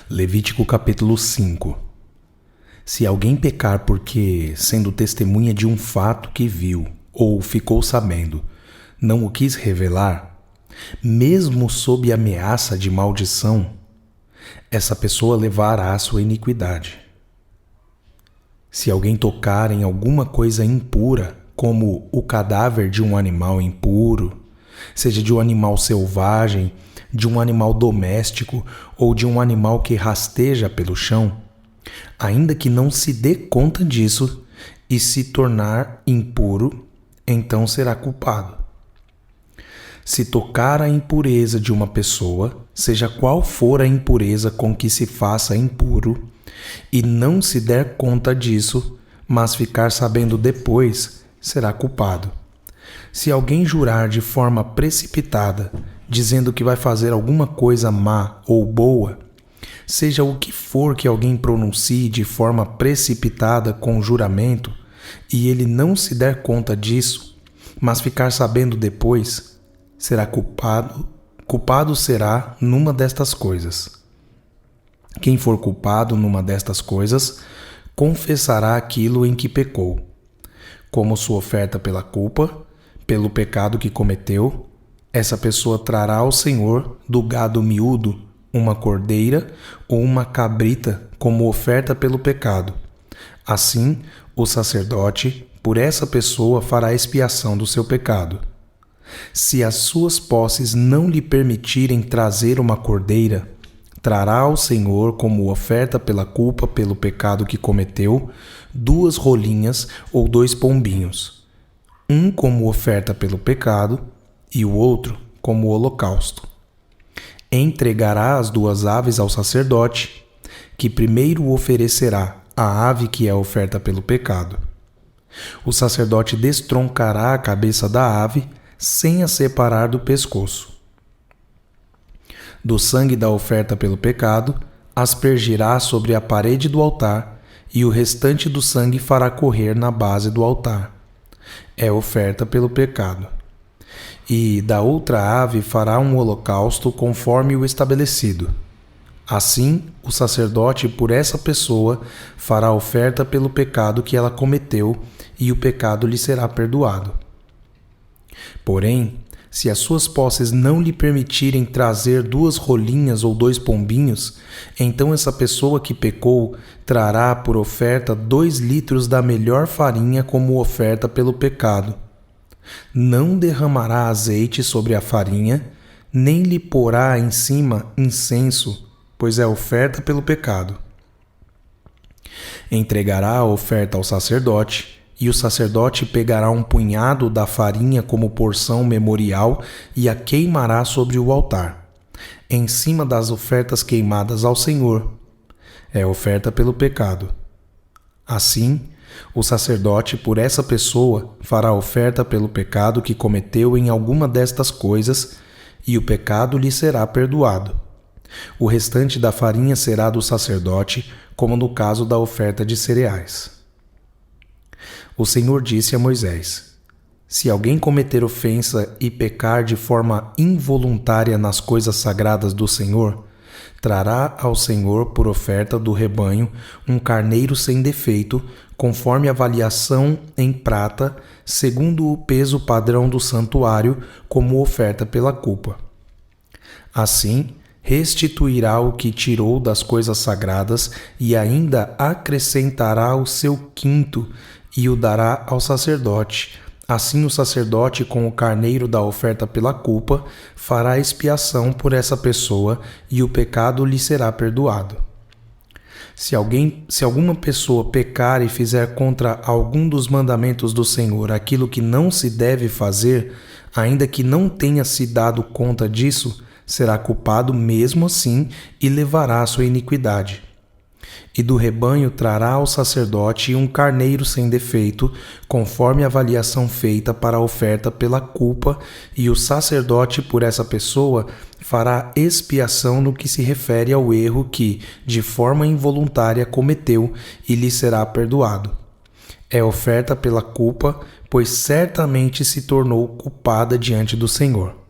Levítico capítulo 5. Se alguém pecar porque, sendo testemunha de um fato que viu ou ficou sabendo, não o quis revelar, mesmo sob ameaça de maldição, essa pessoa levará a sua iniquidade. Se alguém tocar em alguma coisa impura, como o cadáver de um animal impuro, seja de um animal selvagem, de um animal doméstico ou de um animal que rasteja pelo chão, ainda que não se dê conta disso e se tornar impuro, então será culpado. Se tocar a impureza de uma pessoa, seja qual for a impureza com que se faça impuro, e não se der conta disso, mas ficar sabendo depois, será culpado. Se alguém jurar de forma precipitada, dizendo que vai fazer alguma coisa má ou boa, seja o que for que alguém pronuncie de forma precipitada com juramento, e ele não se der conta disso, mas ficar sabendo depois, será culpado. Culpado será numa destas coisas. Quem for culpado numa destas coisas, confessará aquilo em que pecou, como sua oferta pela culpa, pelo pecado que cometeu. Essa pessoa trará ao Senhor do gado miúdo uma cordeira ou uma cabrita como oferta pelo pecado. Assim, o sacerdote, por essa pessoa, fará expiação do seu pecado. Se as suas posses não lhe permitirem trazer uma cordeira, trará ao Senhor como oferta pela culpa pelo pecado que cometeu 2 rolinhas ou 2 pombinhos, um como oferta pelo pecado e o outro como holocausto. Entregará as 2 aves ao sacerdote, que primeiro oferecerá a ave que é oferta pelo pecado. O sacerdote destroncará a cabeça da ave sem a separar do pescoço. Do sangue da oferta pelo pecado, aspergirá sobre a parede do altar, e o restante do sangue fará correr na base do altar. É oferta pelo pecado. E da outra ave fará um holocausto conforme o estabelecido. Assim, o sacerdote por essa pessoa fará oferta pelo pecado que ela cometeu, e o pecado lhe será perdoado. Porém, se as suas posses não lhe permitirem trazer 2 rolinhas ou 2 pombinhos, então essa pessoa que pecou trará por oferta 2 litros da melhor farinha como oferta pelo pecado. Não derramará azeite sobre a farinha, nem lhe porá em cima incenso, pois é oferta pelo pecado. Entregará a oferta ao sacerdote, e o sacerdote pegará um punhado da farinha como porção memorial e a queimará sobre o altar, em cima das ofertas queimadas ao Senhor. É oferta pelo pecado. Assim, o sacerdote por essa pessoa fará oferta pelo pecado que cometeu em alguma destas coisas, e o pecado lhe será perdoado. O restante da farinha será do sacerdote, como no caso da oferta de cereais. O Senhor disse a Moisés: se alguém cometer ofensa e pecar de forma involuntária nas coisas sagradas do Senhor, trará ao Senhor por oferta do rebanho um carneiro sem defeito, conforme a avaliação em prata, segundo o peso padrão do santuário, como oferta pela culpa. Assim, restituirá o que tirou das coisas sagradas e ainda acrescentará o seu quinto e o dará ao sacerdote. Assim o sacerdote, com o carneiro da oferta pela culpa, fará expiação por essa pessoa e o pecado lhe será perdoado. Se alguma pessoa pecar e fizer contra algum dos mandamentos do Senhor aquilo que não se deve fazer, ainda que não tenha se dado conta disso, será culpado mesmo assim e levará a sua iniquidade. E do rebanho trará ao sacerdote um carneiro sem defeito, conforme a avaliação feita para a oferta pela culpa, e o sacerdote por essa pessoa fará expiação no que se refere ao erro que, de forma involuntária, cometeu, e lhe será perdoado. É oferta pela culpa, pois certamente se tornou culpada diante do Senhor.